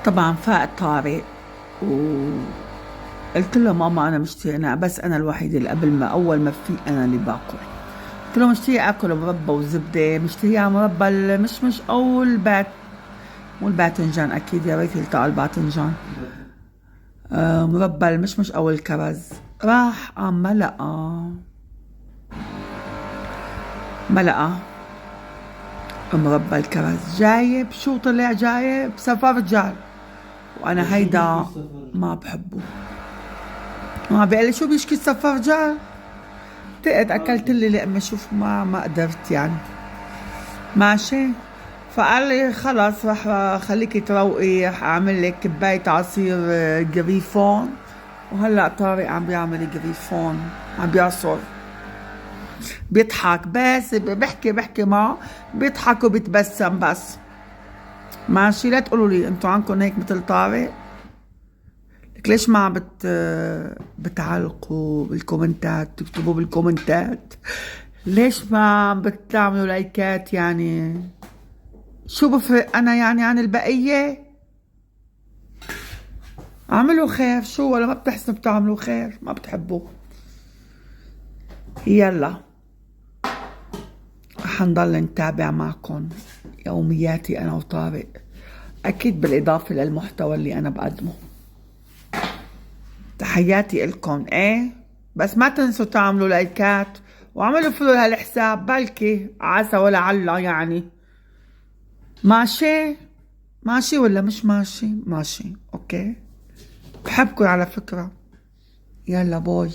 طبعا فاق طارق وقلت له ماما انا مشتهي، انا بس انا الوحيده اللي قبل ما اول ما بفيق انا اللي باكل. قلت له مشتهي اكل مربى وزبده، مشتهي على مربى المشمش او مو الباذنجان، اكيد يا ريت يلتقى الباذنجان. مربى المشمش او الكرز. راح قام ملقى مربى الكرز، جايب شو طلع؟ جايب سفرجل، وانا هيدا ما بحبه. ما بيقول لي شو بيشكي السفرجل؟ تقعد اكلت لي لقمه، شوف ما قدرت يعني. ماشي. فقال لي خلص راح خليكي تروقي، راح اعمل لك كبايه عصير جريفون. وهلا طارق عم بيعمل جريفون، عم بيعصر، بيضحك بس بحكي معه بيضحك وبيتبسم بس. ماشي. لا تقولوا لي انتوا عنكم هيك مثل طارق. لك ليش ما عم بتعلقوا بالكومنتات، تكتبوا بالكومنتات؟ ليش ما عم بتعملوا لايكات؟ يعني شو بفرق انا يعني عن البقية؟ اعملوا خير شو، ولا ما بتحسنوا بتعملوا خير؟ ما بتحبوا. يلا رح نضل نتابع معكم يومياتي انا وطارق، اكيد بالاضافة للمحتوى اللي انا بقدمه. تحياتي إلكم. ايه بس ما تنسوا تعملوا لايكات واعملوا فولو لهالحساب، بلكي عسى ولا علا يعني. ماشي؟ ماشي ولا مش ماشي؟ ماشي اوكي. بحبكم على فكرة. يلا باي.